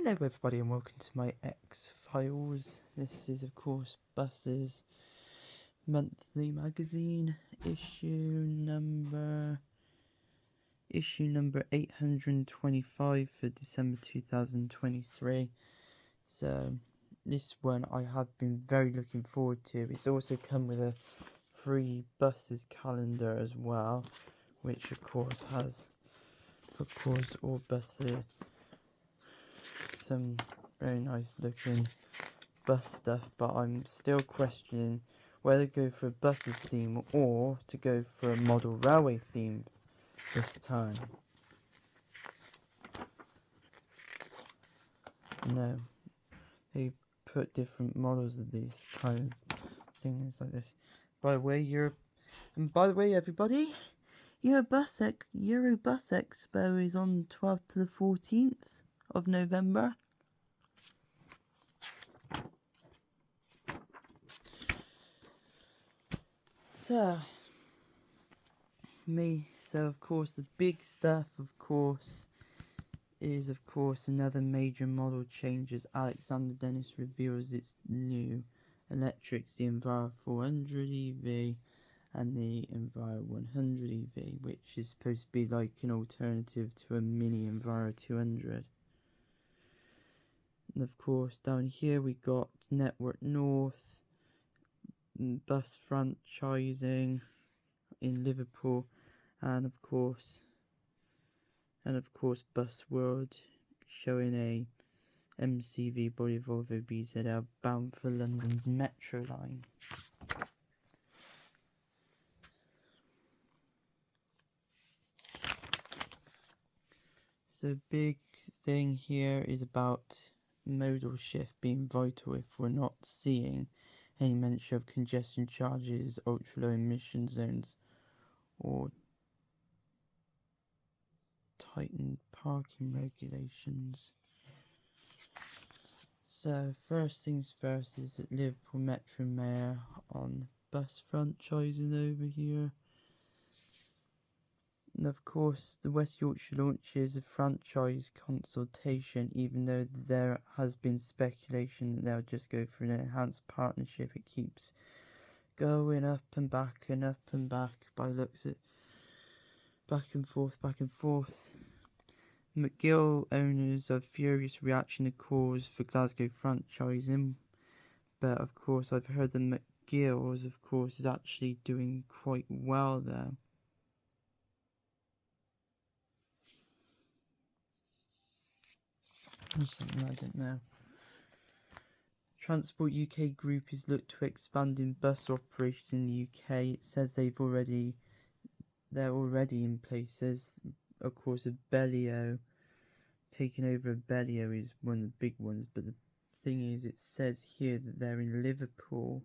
Hello everybody and welcome to my X-Files. This is of course Bus's monthly magazine, issue number 825 for December 2023. So this one I have been very looking forward to. It's also come with a free Bus's calendar as well, which of course has all Bus's some very nice looking bus stuff, but I'm still questioning whether to go for a buses theme or to go for a model railway theme this time. No, they put different models of these kind of things like this. By the way, everybody, Eurobus Expo is on 12th to the 14th of November. So of course the big stuff is another major model change as Alexander Dennis reveals its new electrics, the Enviro 400 EV and the Enviro 100 EV, which is supposed to be like an alternative to a mini Enviro 200. And of course down here we got Network North, bus franchising in Liverpool, and of course Bus World showing a MCV body Volvo BZL bound for London's Metro line. So big thing here is about modal shift being vital if we're not seeing any mention of congestion charges, ultra low emission zones, or tightened parking regulations. So first things first is that Liverpool Metro Mayor on bus franchising over here. And of course the West Yorkshire launches a franchise consultation, even though there has been speculation that they'll just go for an enhanced partnership. It keeps going up and back by looks at back and forth. McGill owners are furious reaction to calls for Glasgow franchising, but of course I've heard that McGill's of course is actually doing quite well there. Or something I don't know. Transport UK Group is looked to expand in bus operations in the UK. It says they're already in places. Of course, taking over Abellio is one of the big ones, but the thing is, it says here that they're in Liverpool.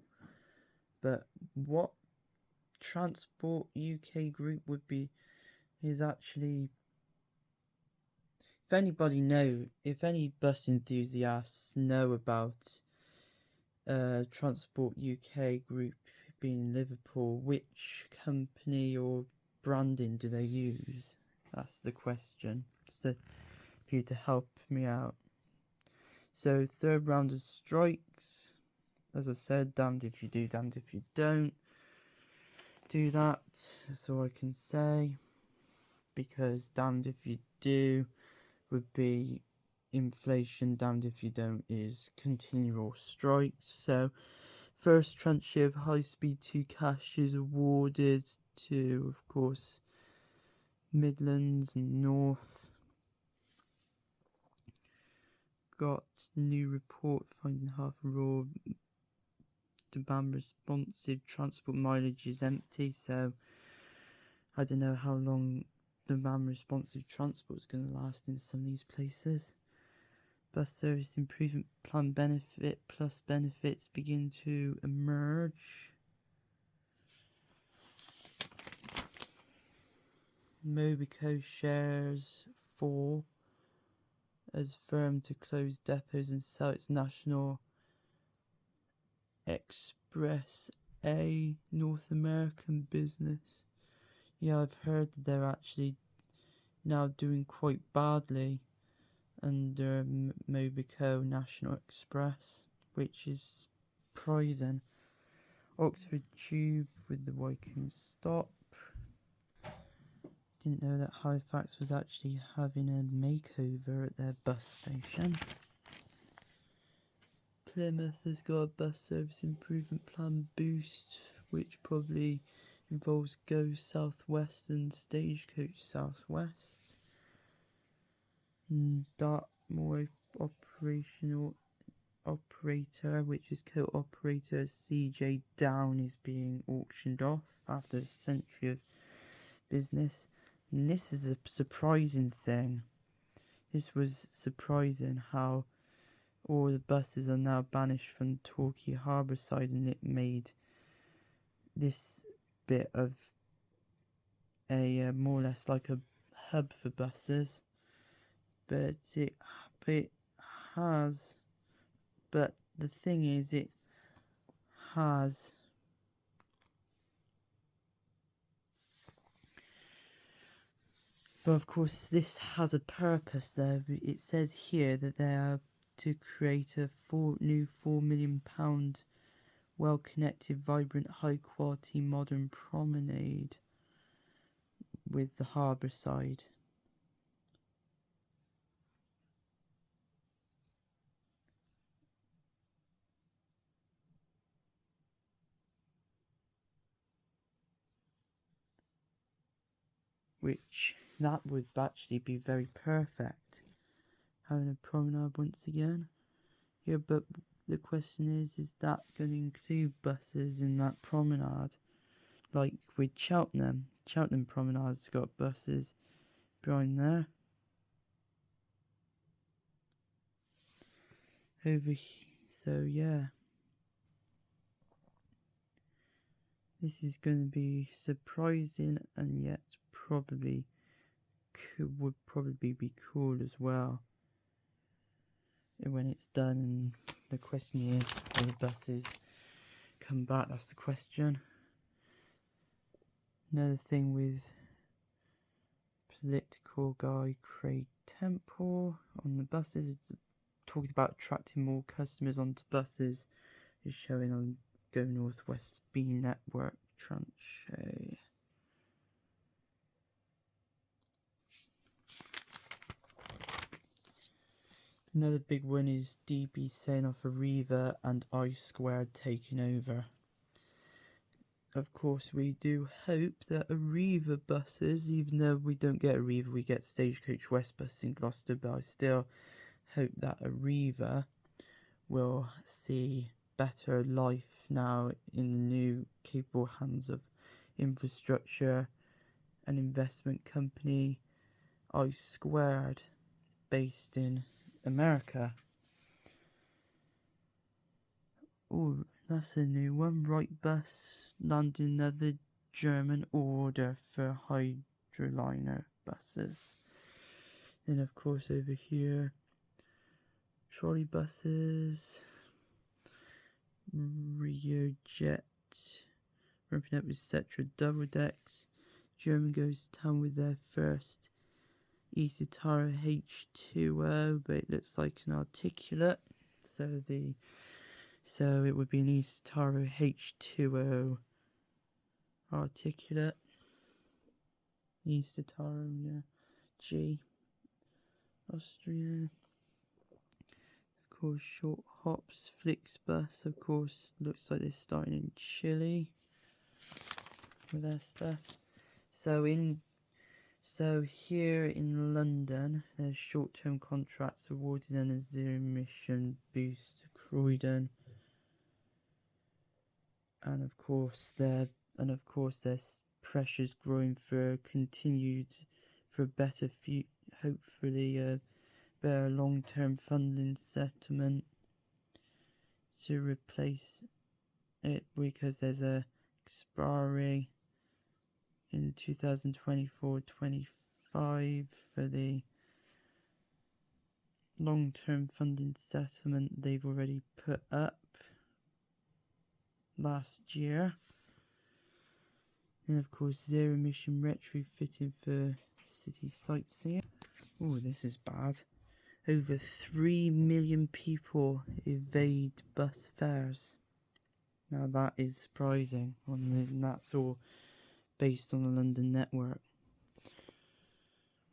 But what Transport UK Group would be is actually, if any bus enthusiasts know about Transport UK Group being in Liverpool, which company or branding do they use? That's the question. So for you to help me out. So third round of strikes. As I said, damned if you do, damned if you don't do that. That's all I can say. Because damned if you do would be inflation, damned if you don't is continual strikes. So first tranche of high speed 2 cash is awarded to, of course, Midlands and North. Got new report finding half a raw demand responsive transport mileage is empty, so I don't know how long demand responsive transport is going to last in some of these places. Bus service improvement plan benefit plus benefits begin to emerge. Mobico shares fall as firm to close depots and sell its national Express A North American business. Yeah, I've heard that they're actually now doing quite badly. under Mobico National Express, which is surprising. Oxford Tube with the Wycombe stop. Didn't know that Halifax was actually having a makeover at their bus station. Plymouth has got a bus service improvement plan boost, which probably involves Go Southwest and Stagecoach Southwest. Dartmoor operator, which is co-operator CJ Down, is being auctioned off after a century of business. And this is a surprising thing. This was surprising how all the buses are now banished from Torquay Harbourside, and it made this bit of a more or less like a hub for buses. But the thing is, it has but of course this has a purpose there. It says here that they are to create a new £4 million well-connected, vibrant, high-quality modern promenade with the Harbourside. Which, that would actually be very perfect, having a promenade once again. Yeah, but the question is that going to include buses in that promenade? Like with Cheltenham Promenade's got buses behind there. So yeah. This is going to be surprising, and yet would probably be cool as well when it's done. And the question is, will the buses come back? That's the question. Another thing with political guy Craig Temple on the buses, talking about attracting more customers onto buses, is showing on Go Northwest B Network tranche. Another big one is DB saying off Arriva and I2 taking over. Of course, we do hope that Arriva buses, even though we don't get Arriva, we get Stagecoach West buses in Gloucester, but I still hope that Arriva will see better life now in the new capable hands of infrastructure and investment company I2, based in America. Oh, that's a new one. Wrightbus landing another German order for hydroliner buses. Then of course over here, trolley buses, Rio Jet ramping up with Cetra double decks. German goes to town with their first Isotaro H2O, but it looks like an articulate. So it would be an Isotaro H2O articulate. Isotaro, yeah. G. Austria. Of course, short hops. Flixbus, of course, looks like they're starting in Chile with their stuff. So here in London, there's short-term contracts awarded and a zero-emission boost to Croydon, and of course there's pressures growing for a better hopefully a better long-term funding settlement to replace it, because there's a expiry in 2024-25 for the long-term funding settlement they've already put up last year. And of course, zero emission retrofitting for city sightseeing. Oh, this is bad. over 3 million people evade bus fares. Now that is surprising, and that's all based on the London network,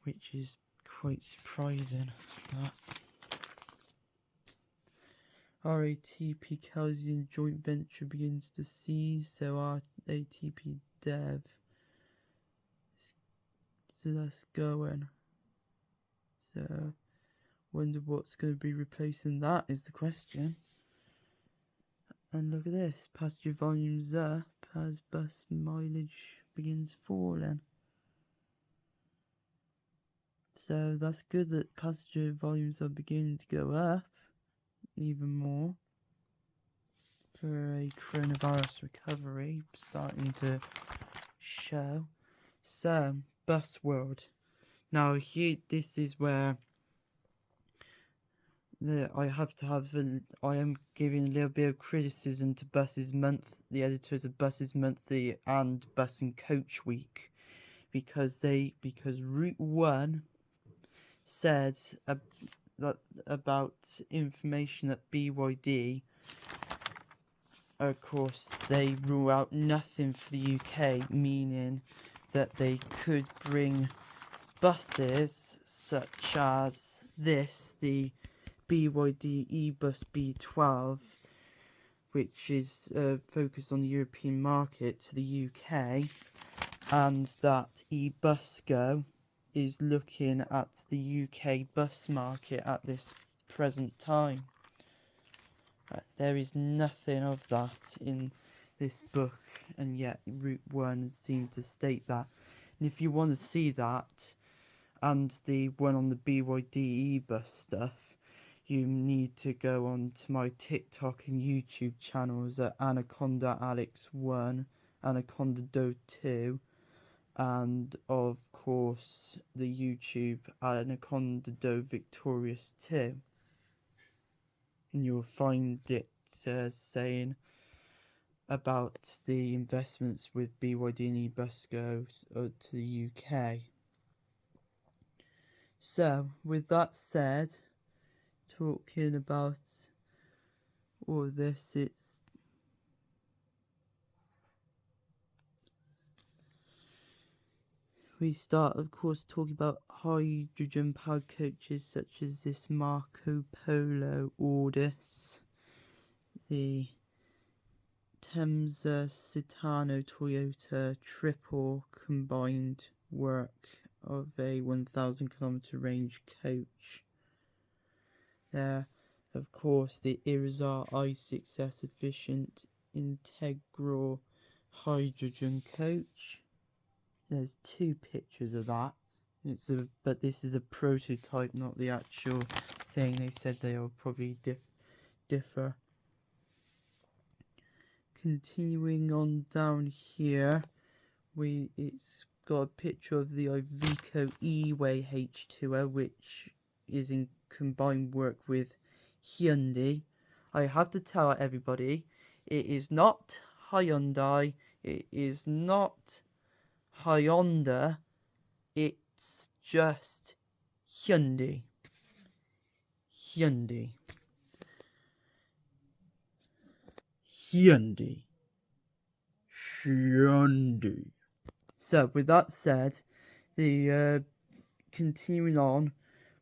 which is quite surprising. That RATP Kelsian joint venture begins to seize, so RATP Dev. So that's going. So, wonder what's going to be replacing that is the question. And look at this, passenger volumes up as bus mileage begins falling. So that's good that passenger volumes are beginning to go up even more for a coronavirus recovery starting to show. So, bus world. Now here, this is where I am giving a little bit of criticism to Buses Month, the editors of Buses Monthly and Bus and Coach Week, because Route 1 said about information at BYD. Of course, they rule out nothing for the UK, meaning that they could bring buses such as this, the BYD eBus B12, which is focused on the European market, to the UK, and that eBusGo is looking at the UK bus market at this present time. There is nothing of that in this book, and yet Route 1 seemed to state that. And if you want to see that, and the one on the BYD eBus stuff, you need to go on to my TikTok and YouTube channels at Anaconda Alex 1, Anaconda Do 2, and of course the YouTube Anaconda Do Victorious 2. And you'll find it saying about the investments with BYD and eBusGo to the UK. So, with that said, talking about all this, we start, of course, talking about hydrogen powered coaches such as this Marco Polo Audis, the Temza Citano Toyota triple combined work of a 1,000 kilometer range coach. There, of course, the Irizar i6S efficient integral hydrogen coach. There's two pictures of that. But this is a prototype, not the actual thing. They said they will probably differ. Continuing on down here, it's got a picture of the Iveco E-Way H2O, which is in combined work with Hyundai. I have to tell everybody, it is not Hyundai, it is not Hyundai, it's just Hyundai. Hyundai. Hyundai. Hyundai. So, with that said, the continuing on,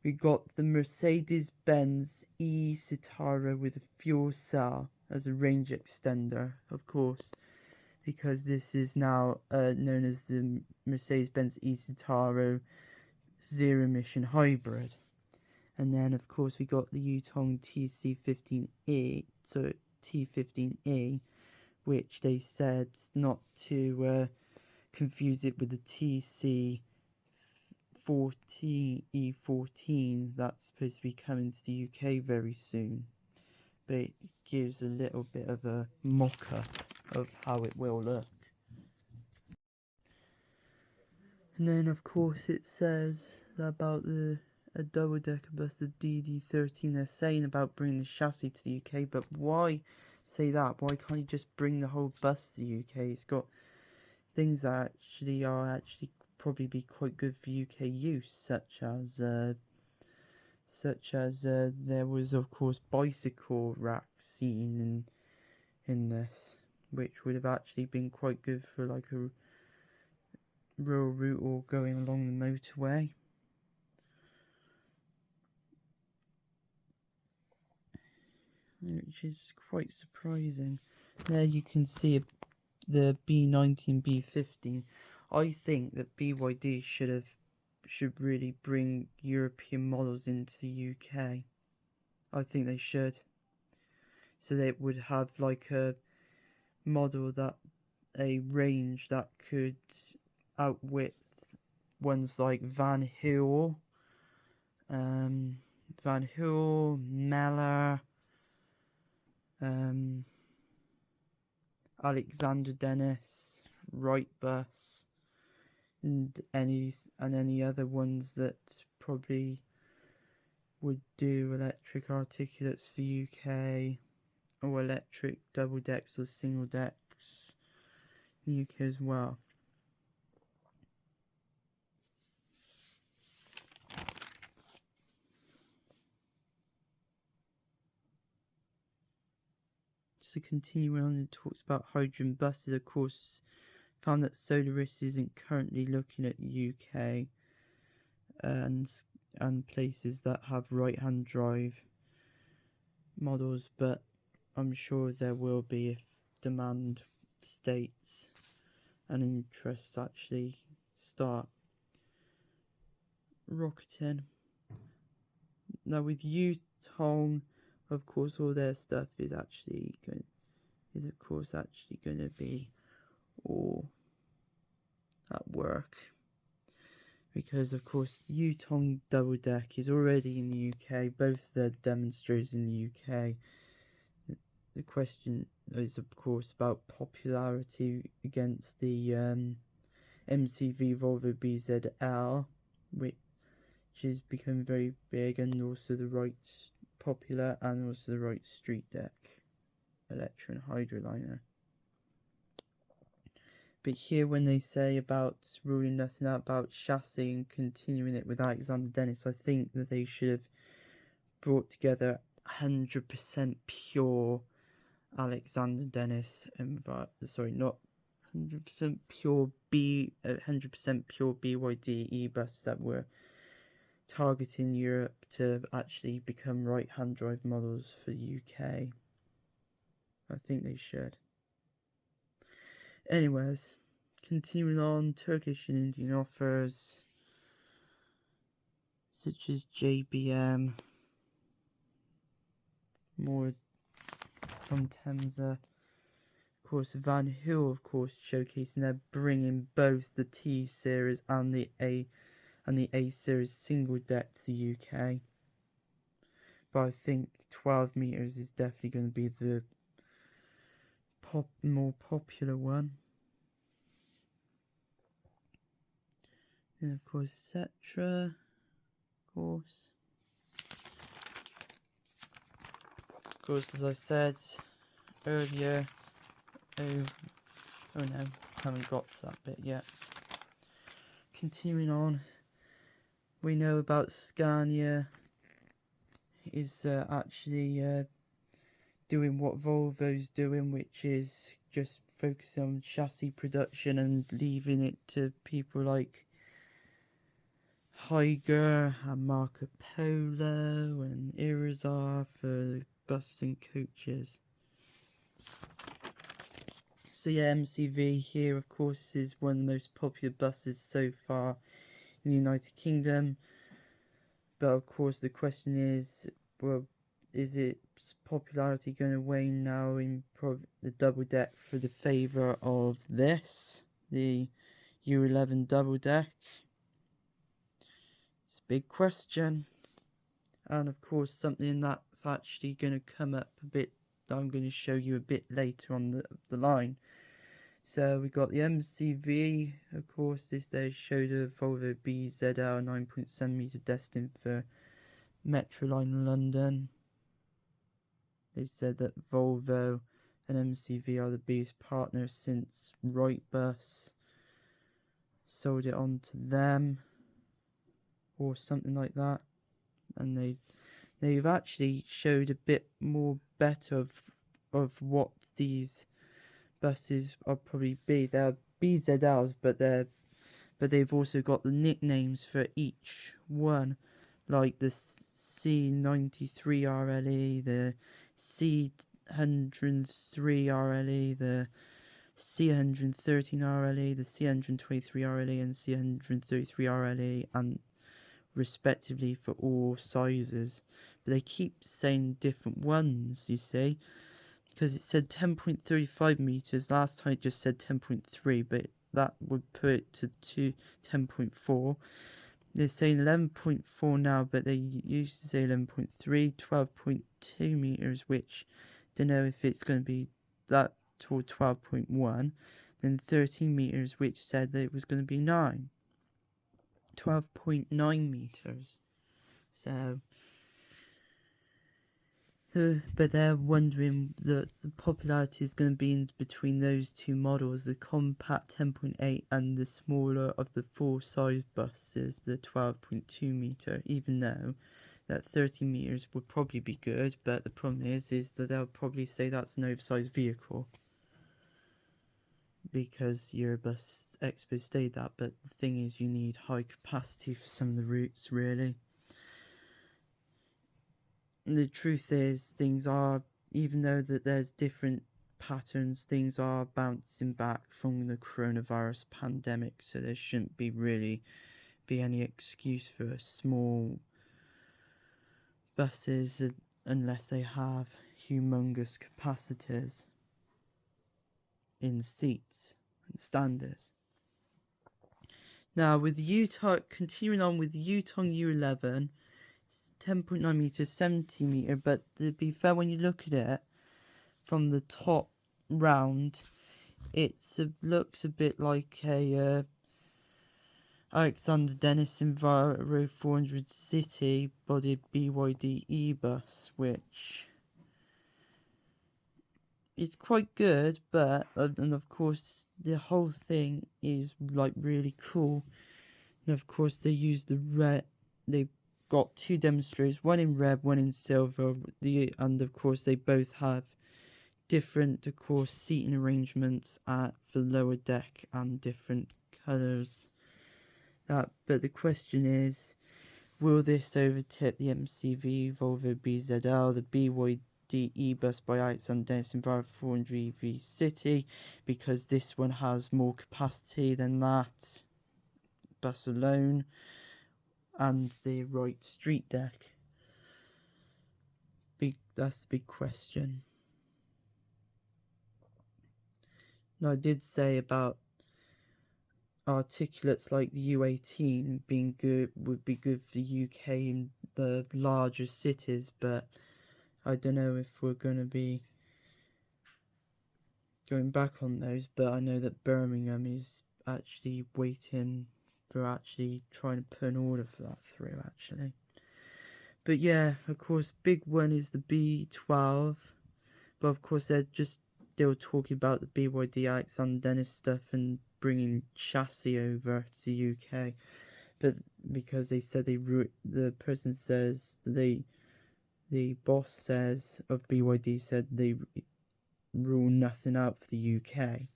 we got the Mercedes-Benz e-Citaro with a fuel cell as a range extender, of course, because this is now known as the Mercedes-Benz e-Citaro zero-emission hybrid. And then, of course, we got the Yutong TC15E, so T15E, which they said not to confuse it with the TC14E14 that's supposed to be coming to the UK very soon. But it gives a little bit of a mock-up of how it will look. And then, of course, it says about a double-decker bus, the DD13. They're saying about bringing the chassis to the UK, but why say that? Why can't you just bring the whole bus to the UK? It's got things that actually probably be quite good for UK use, such as such as there was of course bicycle racks seen in this, which would have actually been quite good for like a rural route or going along the motorway. Which is quite surprising. There you can see the B19, B15. I think that BYD should really bring European models into the UK. I think they should. So they would have like a model a range that could outwit ones like Van Hill, Meller, Alexander Dennis, Wrightbus, and any other ones that probably would do electric articulates for UK, or electric double decks or single decks in the UK as well. To continue on, it talks about hydrogen buses. Of course, found that Solaris isn't currently looking at UK and places that have right-hand drive models, but I'm sure there will be if demand states and interests actually start rocketing. Now with Yutong, of course, all their stuff is of course actually going to be all at work, because of course the Yutong double deck is already in the UK. Both the demonstrators in the UK. The question is of course about popularity against the MCV Volvo BZL, which has become very big, and also the right popular, and also the right street deck Electra and Hydroliner. But here when they say about ruling nothing out about chassis and continuing it with Alexander Dennis, I think that they should have brought together 100% pure Alexander Dennis not 100% pure 100% pure BYD e-buses that were targeting Europe to actually become right-hand drive models for the UK. I think they should. Anyways, continuing on, Turkish and Indian offers such as JBM, more from Temsa. Of course, Van Hill, of course, showcasing they're bringing both the T series and the A series single deck to the UK. But I think 12 meters is definitely going to be the more popular one. And of course, etc. Of course, as I said earlier, oh no, haven't got to that bit yet. Continuing on, we know about Scania is actually doing what Volvo's doing, which is just focusing on chassis production and leaving it to people like Higer and Marco Polo and Irizar for the buses and coaches. So yeah, MCV here of course is one of the most popular buses so far in the United Kingdom. But of course the question is, well, is its popularity going to wane now in the double deck for the favour of this, the U11 double deck? It's a big question. And of course something that's actually going to come up a bit, that I'm going to show you a bit later on the line. So we got the MCV, of course this day showed a Volvo BZL 9.7 metre destined for Metro Line London. They said that Volvo and MCV are the biggest partners since Wrightbus sold it on to them, or something like that. and they've actually showed a bit more better of what these buses are probably be. They're BZLs, but they've also got the nicknames for each one, like the C93 RLE, the C103 RLE, the C113 RLE, the C123 RLE, and C133 RLE, and respectively for all sizes. But they keep saying different ones, you see, because it said 10.35 meters. Last time it just said 10.3, but that would put it to 10.4. They're saying 11.4 now, but they used to say 11.3, 12.2 meters, which don't know if it's going to be that toward 12.1. Then 13 meters, which said that it was going to be 12.9 meters. So, but they're wondering that the popularity is going to be in between those two models, the compact 10.8 and the smaller of the full size buses, the 12.2 meter, even though that 30 meters would probably be good, but the problem is that they'll probably say that's an oversized vehicle, because Eurobus Expo stated that. But the thing is, you need high capacity for some of the routes, really. The truth is, things are, even though that there's different patterns, things are bouncing back from the coronavirus pandemic, so there shouldn't be any excuse for small buses unless they have humongous capacities in seats and standards. Now, with continuing on with Yutong U11, 10.9 meters, 70 meter, but to be fair, when you look at it from the top round, it looks a bit like a Alexander Dennis Enviro 400 City bodied BYD e-bus, which is quite good, but and of course the whole thing is like really cool. And of course they use the red. They've got two demonstrators, one in red, one in silver. And of course they both have different, of course, seating arrangements for lower deck and different colours. But the question is, will this overtake the MCV Volvo BZL, the BYD e-bus by Alexander Dennis Enviro 400 EV City, because this one has more capacity than that bus alone, and the right street deck? That's the big question. Now, I did say about articulates like the U18 being good, would be good for the UK in the larger cities, but I don't know if we're going to be going back on those. But I know that Birmingham is actually waiting for actually trying to put an order for that through, actually. But yeah, of course, big one is the B12, but of course they're just still talking about the BYD Alexander Dennis stuff and bringing chassis over to the UK, but because they said the person says the boss says of BYD said they rule nothing out for the UK.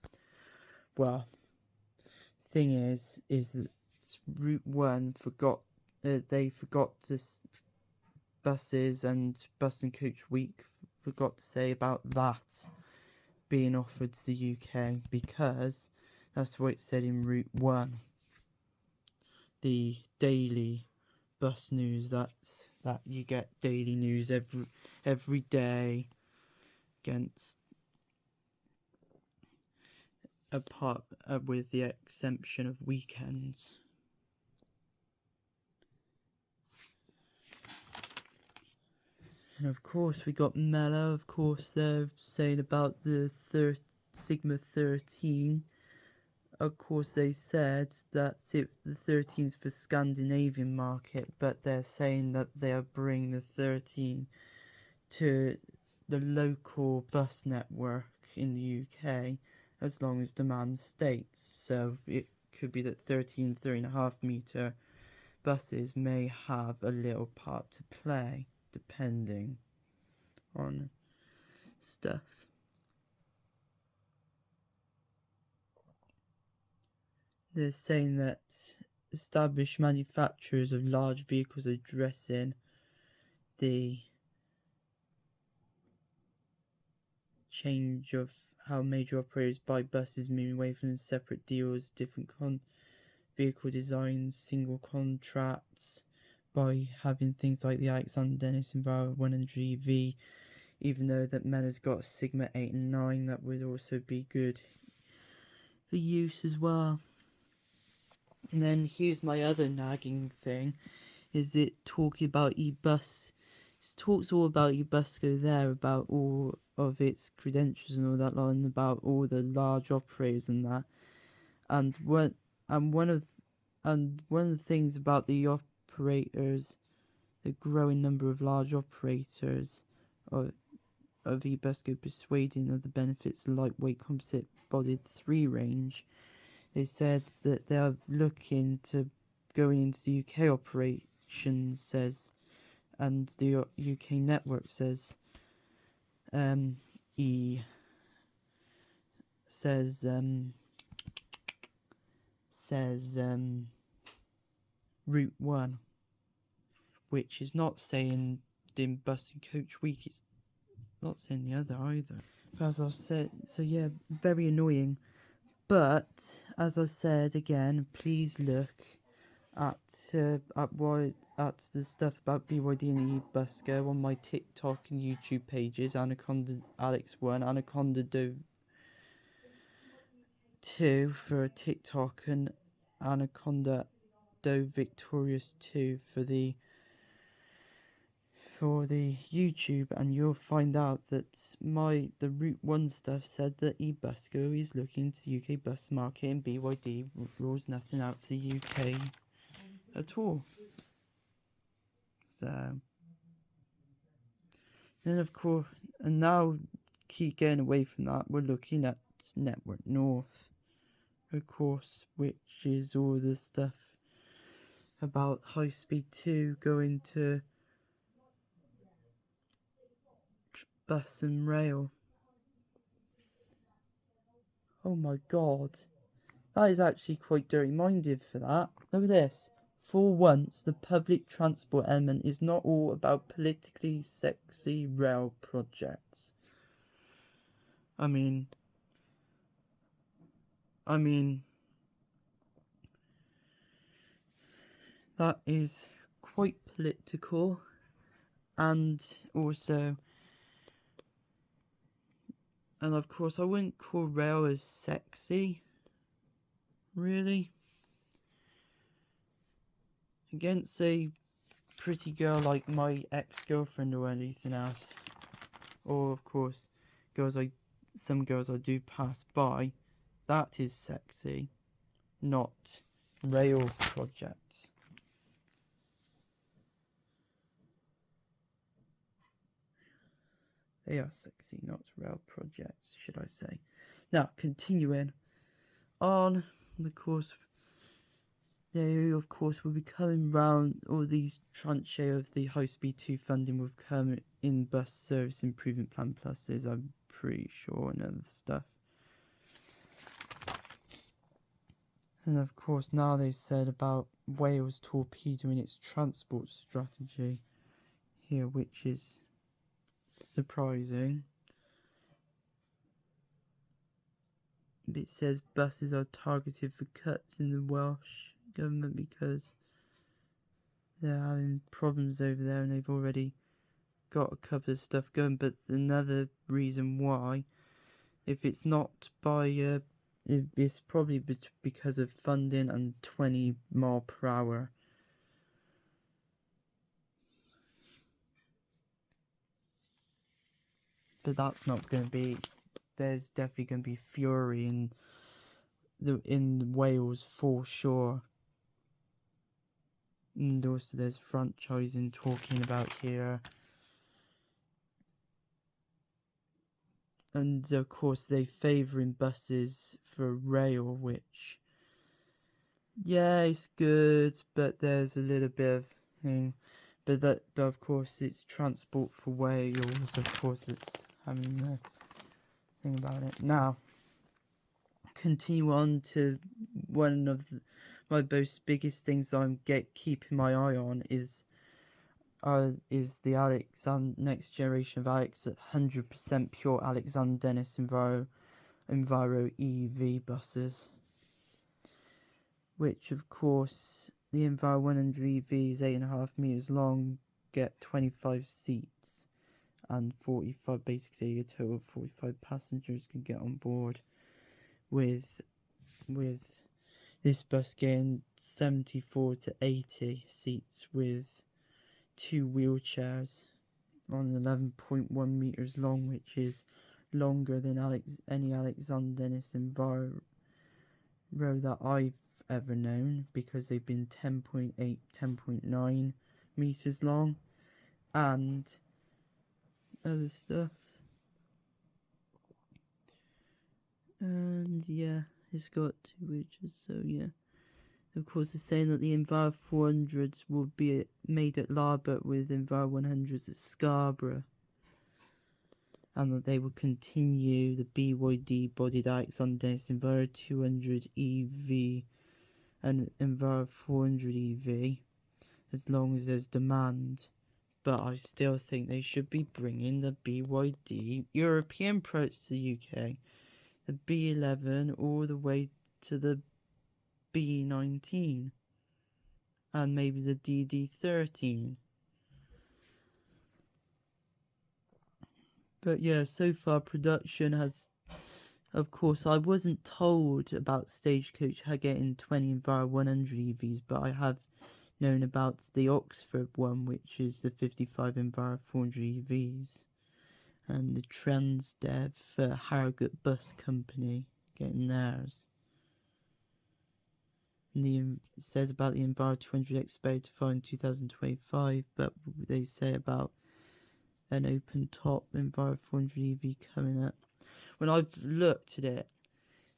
Well, thing is that Route 1 they forgot to buses and Bus and Coach Week forgot to say about that being offered to the UK, because that's what it said in Route 1, the daily bus news, that you get daily news every day, against apart with the exemption of weekends. And of course we got Mellow. Of course they're saying about the Sigma 13. Of course they said that the 13's for Scandinavian market, but they're saying that they are bringing the 13 to the local bus network in the UK as long as demand states. So it could be that 13.5 meter buses may have a little part to play, depending on stuff. They're saying that established manufacturers of large vehicles are addressing the change of how major operators buy buses, moving away from separate deals, different vehicle designs, single contracts, by having things like the Alexander Dennis Enviro 100 EV, even though that Menna's got a Sigma 8 and 9, that would also be good for use as well. And then here's my other nagging thing, is it talking about eBus. It talks all about eBusco there, about all of its credentials and all that lot, and about all the large operators and that. And one of the things about the operators, the growing number of large operators of eBusco persuading of the benefits of lightweight composite bodied 3 range. They said that they are looking to going into the UK operations, says, and the UK network says, Route 1, which is not saying in Bus and Coach Week, it's not saying the other either. But as I said, so yeah, very annoying. But as I said again, please look at the stuff about BYD and eBusco on my TikTok and YouTube pages, Anaconda Alex 1, Anaconda Do 2 for TikTok, and Anaconda Do Victorious 2 for the YouTube, and you'll find out that the Route 1 stuff said that eBusco is looking into the UK bus market, and BYD rules nothing out for the UK at all. So then, of course, and now keep getting away from that, we're looking at Network North, of course, which is all the stuff about High Speed 2 going to bus and rail. Oh my god, that is actually quite dirty-minded for that. Look at this. For once, the public transport element is not all about politically sexy rail projects. I mean, that is quite political, and also, and of course, I wouldn't call rail as sexy, really. Against a pretty girl like my ex-girlfriend or anything else, or of course, some girls I do pass by, that is sexy, not rail projects. They are sexy, not rail projects, should I say. Now, continuing on, of course, they, of course, will be coming round, all these tranche of the High Speed 2 funding will come in Bus Service Improvement Plan pluses, I'm pretty sure, and other stuff. And of course, now they've said about Wales torpedoing its transport strategy here, which is surprising. It says buses are targeted for cuts in the Welsh government because they're having problems over there and they've already got a couple of stuff going. But another reason why, if it's not by it's probably because of funding and 20 mile per hour. But that's not going to be, there's definitely going to be fury in Wales for sure. And also there's franchising talking about here. And of course they favouring buses for rail, which Yeah, it's good, but there's a little bit of thing. But of course it's transport for Wales. Of course it's having the thing about it. Now, continue on to one of my most biggest things I'm keeping my eye on is the next generation of Alex 100% pure Alexander Dennis Enviro EV buses, which of course the Enviro 100 EV is 8.5 meters long, get 25 seats and 45, basically a total of 45 passengers can get on board, with this bus getting 74 to 80 seats with 2 wheelchairs on 11.1 meters long, which is longer than any Alexander Dennis Enviro that I've ever known, because they've been 10.8, 10.9 meters long, and other stuff. And yeah, it's got 2 wheelchairs, so yeah. Of course, it's saying that the Enviro 400s will be made at Larbert with Enviro 100s at Scarborough, and that they will continue the BYD bodied Alexander Dennis Enviro 200 EV and Enviro 400 EV as long as there's demand. But I still think they should be bringing the BYD European products to the UK, the B11 all the way to the B19 and maybe the DD13. But yeah, so far production has, of course, I wasn't told about Stagecoach getting 20 Enviro 100 EVs, but I have known about the Oxford one, which is the 55 Enviro 400 EVs, and the Transdev Harrogate Bus Company getting theirs. And it says about the Enviro 200 expected to file in 2025, but they say about an open top Enviro 400 EV coming up. When I've looked at it,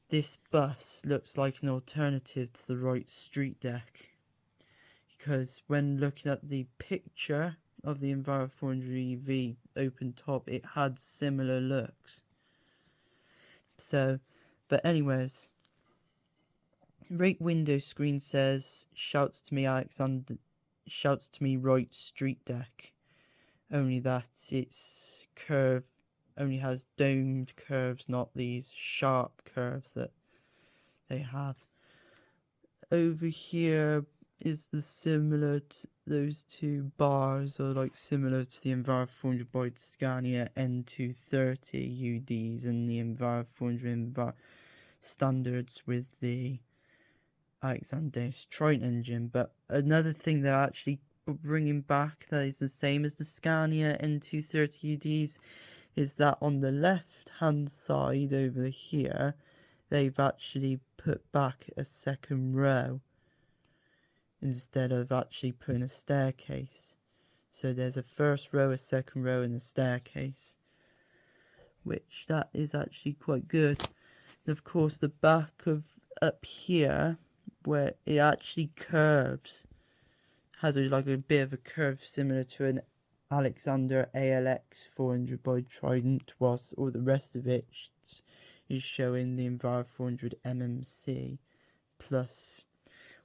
this bus looks like an alternative to the right street deck, because when looking at the picture of the Enviro 400 EV open top, it had similar looks. So, but anyways, right window screen says, shouts to me Alexander, shouts to me right street deck, only that it's only has domed curves, not these sharp curves that they have. Over here is the similar to those two bars are like similar to the Enviro 400 by Scania N230 UDs and the Enviro 400 Enviro standards with the Alexander Dennis Triton engine. But another thing they're actually bringing back that is the same as the Scania N230 UDs is that on the left hand side over here they've actually put back a second row instead of actually putting a staircase. So there's a first row, a second row, and a staircase, which that is actually quite good. And of course the back of up here where it actually curves has like a bit of a curve similar to an Alexander ALX 400 by Trident, whilst all the rest of it is showing the Enviro 400 MMC plus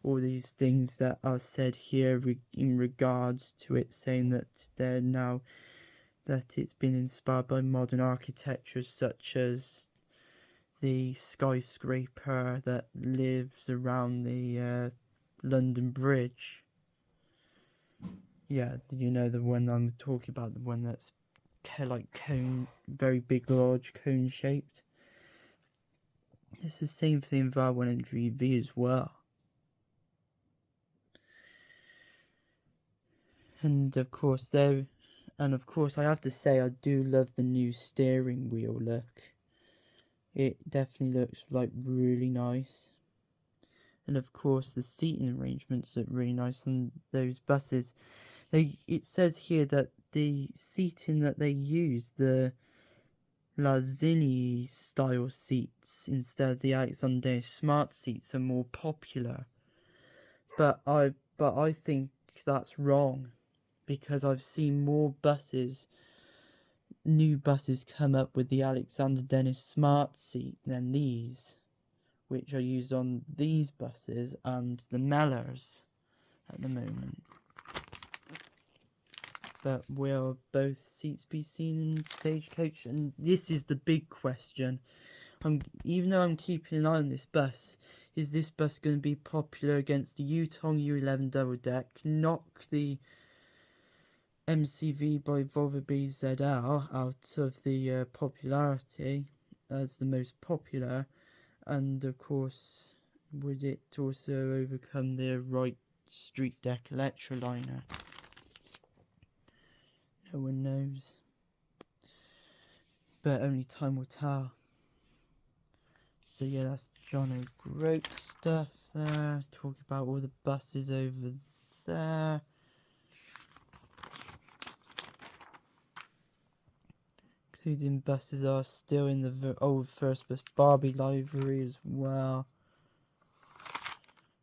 all these things that are said here in regards to it, saying that they're now that it's been inspired by modern architecture such as the skyscraper that lives around the London Bridge. Yeah, you know the one I'm talking about, the one that's like cone, very big, large, cone shaped. It's the same for the Enviro 100 EV as well. And of course I have to say I do love the new steering wheel look. It definitely looks like really nice. And of course the seating arrangements look really nice on those buses. It says here that the seating that they use, the Lazzini style seats instead of the Alexander Smart seats, are more popular. but I think that's wrong, because I've seen more new buses come up with the Alexander Dennis Smart Seat than these, which are used on these buses and the Mellors at the moment. But will both seats be seen in Stagecoach? And this is the big question. Even though I'm keeping an eye on this bus, is this bus going to be popular against the Yutong U11 double deck, knock the MCV by Volvo BZL out of the popularity as the most popular, and of course would it also overcome the right street deck Electroliner? No one knows, but only time will tell. So yeah, that's John O'Groat stuff there, talking about all the buses over there. Including buses are still in the old First Bus Barbie livery as well,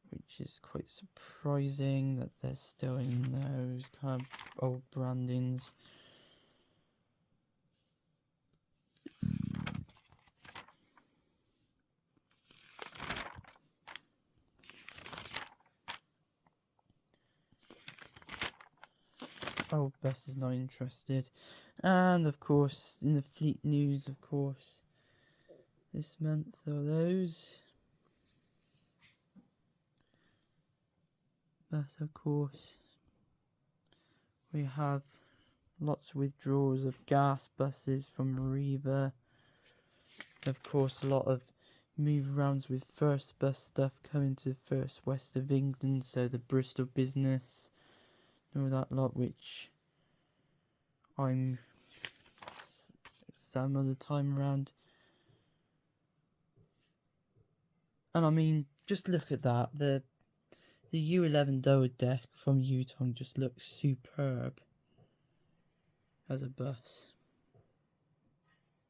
which is quite surprising that they're still in those kind of old brandings. Old Bus is not interested. And of course, in the fleet news, of course, this month are those. But of course, we have lots of withdrawals of gas buses from Arriva. Of course, a lot of move arounds with First Bus stuff coming to First West of England, so the Bristol business and all that lot, which I'm some other time around. And I mean, just look at that. The U11 double deck from Yutong just looks superb as a bus.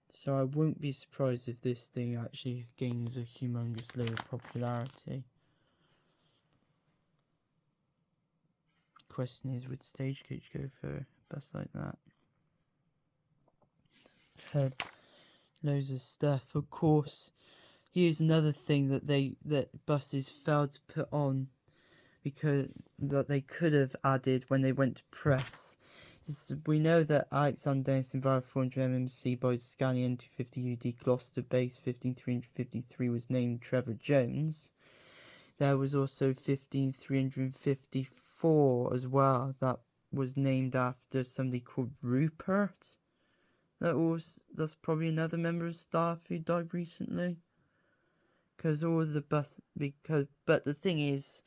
So I won't be surprised if this thing actually gains a humongous load of popularity. Question is, would Stagecoach go for a bus like that? As I said, loads of stuff. Of course, here's another thing that buses failed to put on, because that they could have added when they went to press. We know that Alexander Dennis Enviro 400 MMC by Scania N250 UD Gloucester base 15353 was named Trevor Jones. There was also 15354 as well, that was named after somebody called Rupert. That's probably another member of staff who died recently. But the thing is,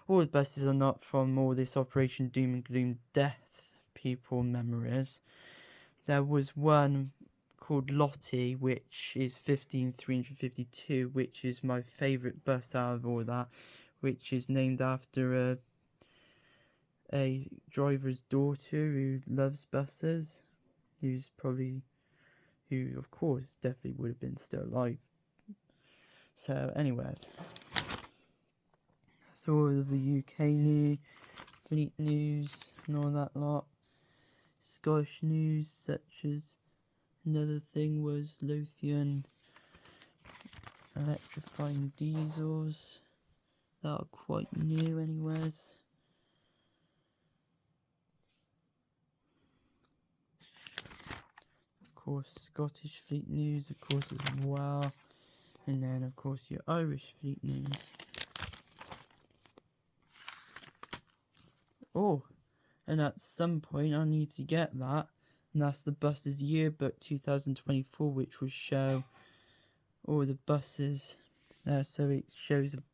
all the buses are not from all this Operation Doom and Gloom death people memories. There was one called Lottie, which is 15352, which is my favourite bus out of all that, which is named after a driver's daughter who loves buses, who of course definitely would have been still alive. So anyways, that's all of the UK news, fleet news and all that lot. Scottish news, such as another thing was Lothian electrifying diesels that are quite new anyways. Of course, Scottish fleet news, of course, as well. And then, of course, your Irish fleet news. Oh, and at some point I need to get that. And that's the buses yearbook 2024, which will show all the buses. So it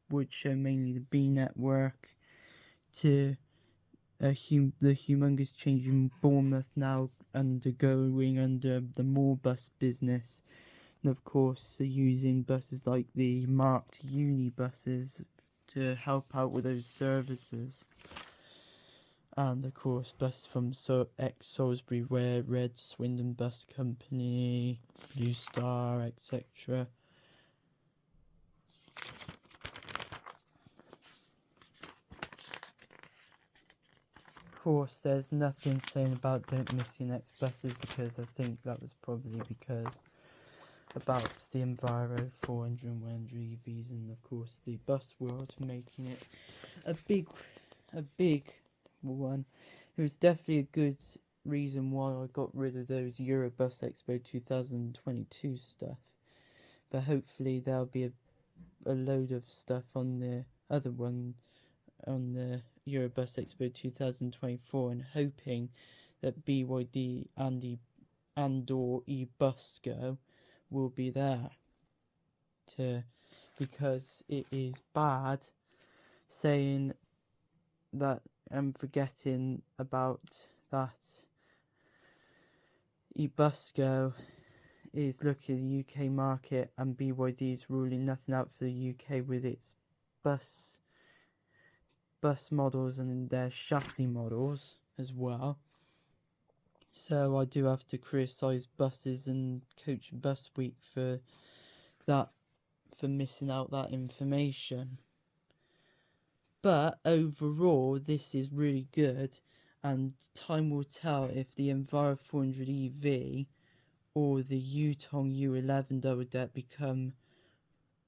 would show mainly the B network to the humongous change in Bournemouth now undergoing under the Moorbus business. And of course, they're using buses like the marked uni buses to help out with those services. And of course, buses from ex-Salisbury, Red Swindon Bus Company, Blue Star, etc. course, there's nothing saying about don't miss your next buses, because I think that was probably because about the Enviro 400 and 100 EVs, and of course the bus world making it a big one. It was definitely a good reason why I got rid of those Eurobus Expo 2022 stuff, but hopefully there'll be a load of stuff on the other one, on the Eurobus Expo 2024, and hoping that BYD and/or eBusco will be there, because it is bad saying that I'm forgetting about that eBusco is looking at the UK market, and BYD is ruling nothing out for the UK with its bus models and their chassis models as well. So I do have to criticise buses and Coach Bus Week for missing out that information. But overall, this is really good, and time will tell if the Enviro 400 EV or the Yutong U11 double deck become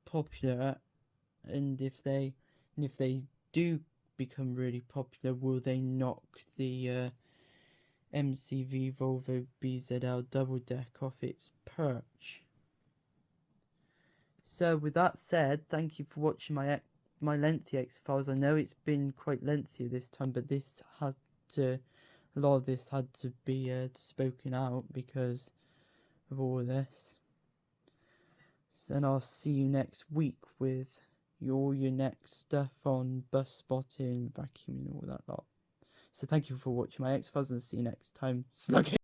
popular, and if they do become really popular, will they knock the MCV Volvo BZL double deck off its perch? So with that said, thank you for watching my lengthy X-Files. I know it's been quite lengthy this time, but a lot of this had to be spoken out because of all of this. And I'll see you next week with all your next stuff on bus spotting, vacuuming, all that lot. So thank you for watching my X-Files, and see you next time. Slug it!